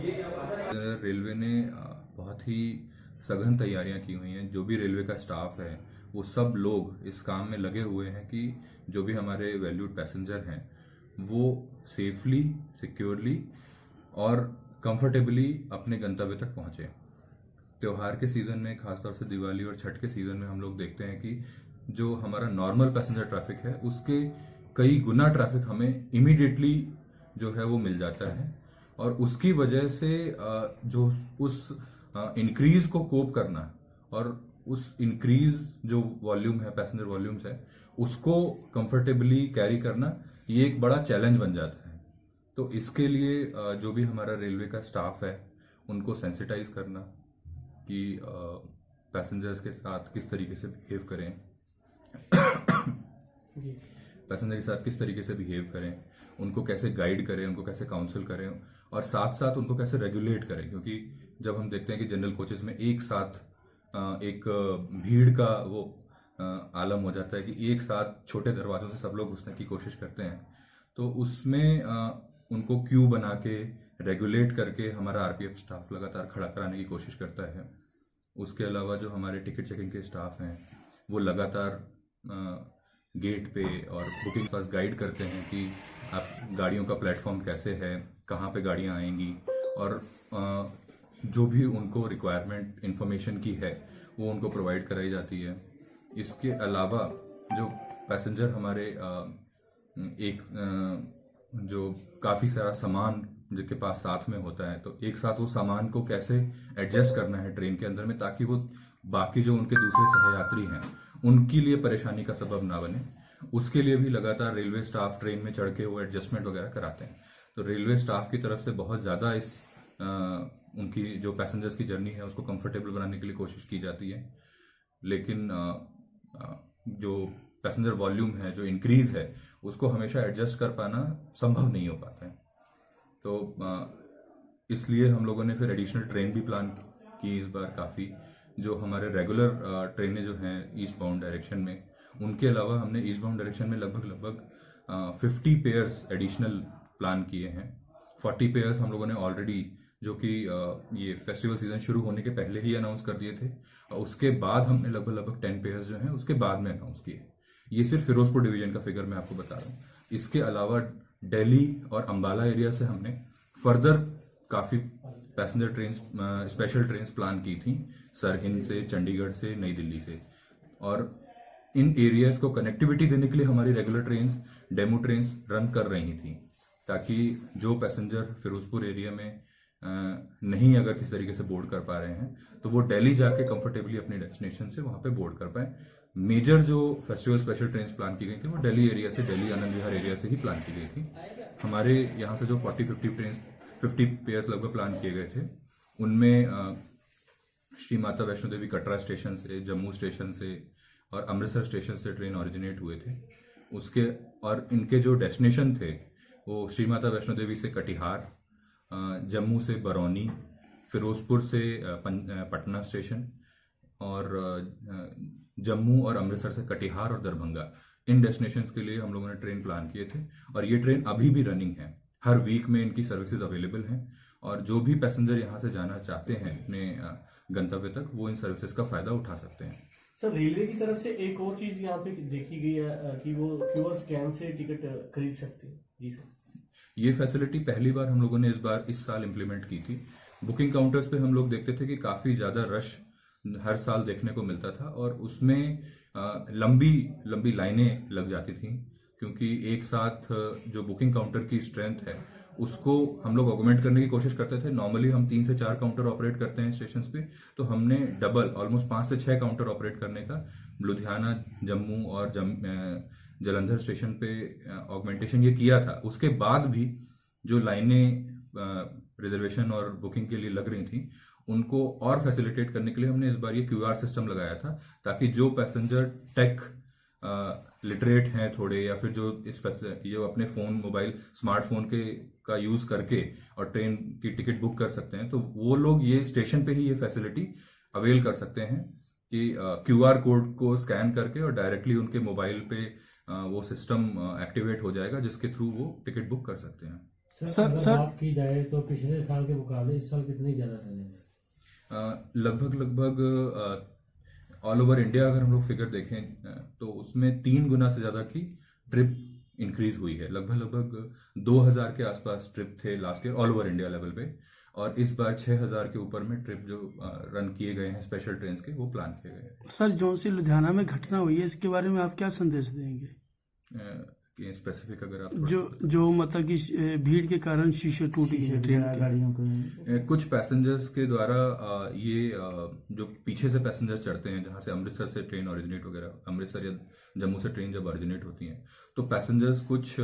Railway ने बहुत ही सघन तैयारियां की हुई हैं। जो भी रेलवे का स्टाफ है वो सब लोग इस काम में लगे हुए हैं कि जो भी हमारे वैल्यूड पैसेंजर हैं वो सेफली, सिक्योरली और कंफर्टेबली अपने गंतव्य तक पहुंचे। त्योहार के सीजन में, खासतौर से दिवाली और छठ के सीजन में, हम लोग देखते हैं कि जो हमारा नॉर्मल पैसेंजर ट्रैफिक है उसके कई गुना ट्रैफिक हमें इमीडिएटली जो है वो मिल जाता है। और उसकी वजह से जो उस इंक्रीज को कोप करना और उस इंक्रीज जो वॉल्यूम है, पैसेंजर वॉल्यूम्स है, उसको कंफर्टेबली कैरी करना, ये एक बड़ा चैलेंज बन जाता है। तो इसके लिए जो भी हमारा रेलवे का स्टाफ है उनको सेंसिटाइज करना कि पैसेंजर्स के साथ किस तरीके से बिहेव करें, पैसेंजर के साथ किस तरीके से बिहेव करें, उनको कैसे गाइड करें, उनको कैसे काउंसिल करें और साथ साथ उनको कैसे रेगुलेट करें। क्योंकि जब हम देखते हैं कि जनरल कोचेस में एक साथ एक भीड़ का वो आलम हो जाता है कि एक साथ छोटे दरवाजों से सब लोग घुसने की कोशिश करते हैं, तो उसमें उनको क्यू बना के रेगुलेट करके हमारा आरपीएफ स्टाफ लगातार खड़ा कराने की कोशिश करता है। उसके अलावा जो हमारे टिकट चेकिंग के स्टाफ हैं वो लगातार गेट पे और बुकिंग पास गाइड करते हैं कि आप गाड़ियों का प्लेटफॉर्म कैसे है, कहाँ पे गाड़ियाँ आएंगी, और जो भी उनको रिक्वायरमेंट इंफॉर्मेशन की है वो उनको प्रोवाइड कराई जाती है। इसके अलावा जो पैसेंजर हमारे एक जो काफ़ी सारा सामान जिनके पास साथ में होता है, तो एक साथ वो सामान को कैसे एडजस्ट करना है ट्रेन के अंदर में, ताकि वो बाकी जो उनके दूसरे सहयात्री हैं उनके लिए परेशानी का सबब ना बने, उसके लिए भी लगातार रेलवे स्टाफ ट्रेन में चढ़ के वो एडजस्टमेंट वगैरह कराते हैं। तो रेलवे स्टाफ की तरफ से बहुत ज़्यादा इस उनकी जो पैसेंजर्स की जर्नी है उसको कंफर्टेबल बनाने के लिए कोशिश की जाती है। लेकिन जो पैसेंजर वॉल्यूम है, जो इंक्रीज है, उसको हमेशा एडजस्ट कर पाना संभव नहीं हो पाता है। तो इसलिए हम लोगों ने फिर एडिशनल ट्रेन भी प्लान की इस बार काफ़ी। जो हमारे रेगुलर ट्रेनें जो हैं ईस्ट बाउंड डायरेक्शन में, उनके अलावा हमने ईस्ट बाउंड डायरेक्शन में लगभग 50 पेयर्स एडिशनल प्लान किए हैं। 40 पेयर्स हम लोगों ने ऑलरेडी, जो कि ये फेस्टिवल सीजन शुरू होने के पहले ही अनाउंस कर दिए थे, और उसके बाद हमने लगभग 10 पेयर्स जो हैं उसके बाद में अनाउंस किए। ये सिर्फ फिरोजपुर डिवीजन का फिगर मैं आपको बता रहा हूँ। इसके अलावा दिल्ली और अंबाला एरिया से हमने फर्दर काफ़ी passenger train, special train plan की थी, सरहिंद से, चंडीगढ़ से, नई दिल्ली से। और इन एरियाज को कनेक्टिविटी देने के लिए हमारी regular train, demo train run कर रही थी, ताकि जो पैसेंजर फिरोजपुर एरिया में नहीं अगर किसी तरीके से बोर्ड कर पा रहे हैं तो वो दिल्ली जाके कंफर्टेबली अपने डेस्टिनेशन से वहां पे बोर्ड कर पाए। मेजर जो फेस्टिवल स्पेशल ट्रेन प्लान की गई थी वो दिल्ली एरिया से, दिल्ली आनंद विहार एरिया से ही प्लान की गई थी। हमारे यहाँ से जो 50 पेयर्स लगभग प्लान किए गए थे, उनमें श्री माता वैष्णो देवी कटरा स्टेशन से, जम्मू स्टेशन से और अमृतसर स्टेशन से ट्रेन ओरिजिनेट हुए थे। उसके और इनके जो डेस्टिनेशन थे वो श्री माता वैष्णो देवी से कटिहार, जम्मू से बरौनी, फिरोजपुर से पटना स्टेशन, और जम्मू और अमृतसर से कटिहार और दरभंगा। इन डेस्टिनेशंस के लिए हम लोगों ने ट्रेन प्लान किए थे, और ये ट्रेन अभी भी रनिंग है। हर वीक में इनकी सर्विसेज अवेलेबल हैं, और जो भी पैसेंजर यहाँ से जाना चाहते हैं अपने गंतव्य तक, वो इन सर्विसेज का फायदा उठा सकते हैं। सर, रेलवे की तरफ से एक और चीज यहाँ पे देखी गई है कि वो क्यूआर स्कैन से टिकट खरीद सकते हैं। जी सर, ये फैसिलिटी पहली बार हम लोगों ने इस साल इम्प्लीमेंट की थी। बुकिंग काउंटर्स पे हम लोग देखते थे कि काफी ज्यादा रश हर साल देखने को मिलता था, और उसमें लंबी लंबी लाइनें लग जाती थी, क्योंकि एक साथ जो बुकिंग काउंटर की स्ट्रेंथ है उसको हम लोग ऑगमेंट करने की कोशिश करते थे। नॉर्मली हम 3 से 4 काउंटर ऑपरेट करते हैं स्टेशन पे, तो हमने डबल, ऑलमोस्ट 5 से 6 काउंटर ऑपरेट करने का लुधियाना, जम्मू और जलंधर स्टेशन पे ऑगमेंटेशन ये किया था। उसके बाद भी जो लाइनें रिजर्वेशन और बुकिंग के लिए लग रही थी, उनको और फैसिलिटेट करने के लिए हमने इस बार ये क्यूआर सिस्टम लगाया था, ताकि जो पैसेंजर टेक लिटरेट हैं थोड़े, या फिर जो ये अपने फोन, मोबाइल, स्मार्टफोन का यूज करके और ट्रेन की टिकट बुक कर सकते हैं, तो वो लोग ये स्टेशन पे ही ये फैसिलिटी अवेल कर सकते हैं कि क्यूआर कोड को स्कैन करके और डायरेक्टली उनके मोबाइल पे वो सिस्टम एक्टिवेट हो जाएगा, जिसके थ्रू वो टिकट बुक कर सकते हैं। अगर बात की जाए तो पिछले साल के मुकाबले इस साल कितनी ज्यादा ट्रेन है? लगभग ऑल ओवर इंडिया अगर हम लोग फिगर देखें तो उसमें 3 गुना से ज्यादा की ट्रिप इंक्रीज हुई है। लगभग 2000 के आसपास ट्रिप थे last year all over India level पे, और इस बार 6000 के ऊपर में ट्रिप जो रन किए गए हैं स्पेशल ट्रेन के, वो प्लान किए गए हैं। सर, जौन सी लुधियाना में घटना हुई है इसके बारे में आप क्या संदेश देंगे? स्पेसिफिक अगर आप जो मतलब कि भीड़ के कारण शीशे टूट गए हैं ट्रेन के। गाड़ियों के कुछ पैसेंजर्स के द्वारा जो पीछे से पैसेंजर चढ़ते हैं, जहां से अमृतसर से ट्रेन ओरिजिनेट वगैरह, अमृतसर या जम्मू से ट्रेन जब ओरिजिनेट होती हैं, तो पैसेंजर्स कुछ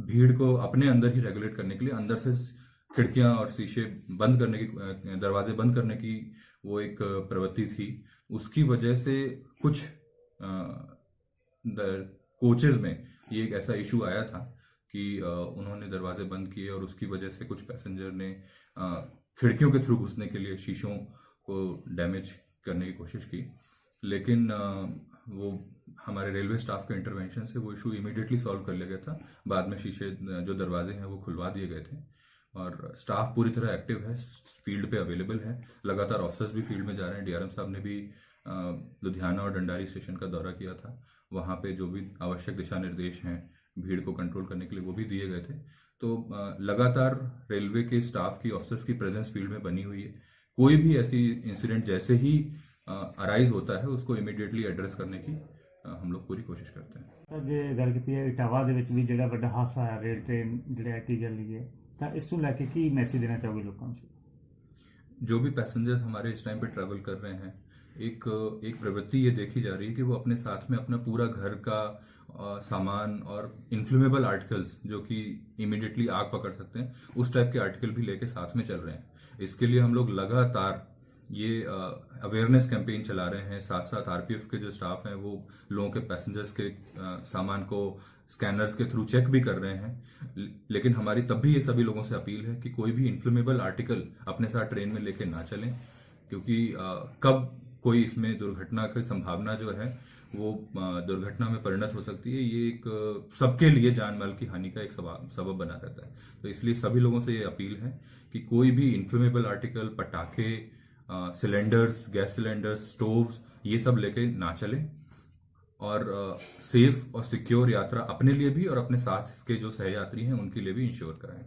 भीड़ को अपने अंदर ही रेगुलेट करने के लिए अंदर से खिड़कियां और शीशे बंद करने की, दरवाजे बंद करने की वो एक प्रवृत्ति थी। उसकी वजह से कुछ कोचेज में ये एक ऐसा इशू आया था कि उन्होंने दरवाजे बंद किए, और उसकी वजह से कुछ पैसेंजर ने खिड़कियों के थ्रू घुसने के लिए शीशों को डैमेज करने की कोशिश की। लेकिन वो हमारे रेलवे स्टाफ के इंटरवेंशन से वो इशू इमीडिएटली सॉल्व कर लिया गया था। बाद में शीशे जो दरवाजे हैं वो खुलवा दिए गए थे, और स्टाफ पूरी तरह एक्टिव है, फील्ड पे अवेलेबल है। लगातार ऑफिसर्स भी फील्ड में जा रहे हैं। डीआरएम साहब ने भी लुधियाना और डंडारी स्टेशन का दौरा किया था। वहां पे जो भी आवश्यक दिशा निर्देश हैं भीड़ को कंट्रोल करने के लिए, वो भी दिए गए थे। तो लगातार रेलवे के स्टाफ की, ऑफिसर्स की प्रेजेंस फील्ड में बनी हुई है। कोई भी ऐसी इंसिडेंट जैसे ही अराइज होता है उसको इमीडिएटली एड्रेस करने की हम लोग पूरी कोशिश करते हैं। ਜੇ ਗੱਲ ਕੀਤੀ ਹੈ ਇਟਾਵਾ ਦੇ ਵਿੱਚ ਵੀ ਜਿਹੜਾ ਵੱਡਾ ਹਾਦਸਾ ਹੋਇਆ ਰੇਲ ਟ੍ਰੇਨ ਜਿਹੜਾ ਕੀ ਚੱਲੀ ਹੈ, ਤਾਂ ਇਸ ਨੂੰ ਲੈ ਕੇ ਕੀ ਮੈਸੇਜ ਦੇਣਾ ਚਾਹੋਗੇ ਲੋਕਾਂ ਨੂੰ? जो भी पैसेंजर्स हमारे इस टाइम पे ट्रैवल कर रहे हैं, एक प्रवृत्ति ये देखी जा रही है कि वो अपने साथ में अपना पूरा घर का सामान और इन्फ्लेमेबल आर्टिकल्स जो कि इमीडिएटली आग पकड़ सकते हैं, उस टाइप के आर्टिकल भी लेके साथ में चल रहे हैं। इसके लिए हम लोग लगातार ये अवेयरनेस कैंपेन चला रहे हैं। साथ साथ आरपीएफ के जो स्टाफ हैं वो लोगों के, पैसेंजर्स के सामान को स्कैनर्स के थ्रू चेक भी कर रहे हैं। लेकिन हमारी तब भी ये सभी लोगों से अपील है कि कोई भी इन्फ्लेमेबल आर्टिकल अपने साथ ट्रेन में लेके ना चलें, क्योंकि कब कोई इसमें दुर्घटना की संभावना जो है वो दुर्घटना में परिणत हो सकती है। ये एक सबके लिए जान माल की हानि का एक सबब बना रहता है। तो इसलिए सभी लोगों से ये अपील है कि कोई भी इन्फ्लेमेबल आर्टिकल, पटाखे, सिलेंडर्स, गैस सिलेंडर्स, स्टोव्स, ये सब लेके ना चलें, और सेफ और सिक्योर यात्रा अपने लिए भी और अपने साथ के जो सहयात्री हैं उनके लिए भी इंश्योर कराएं।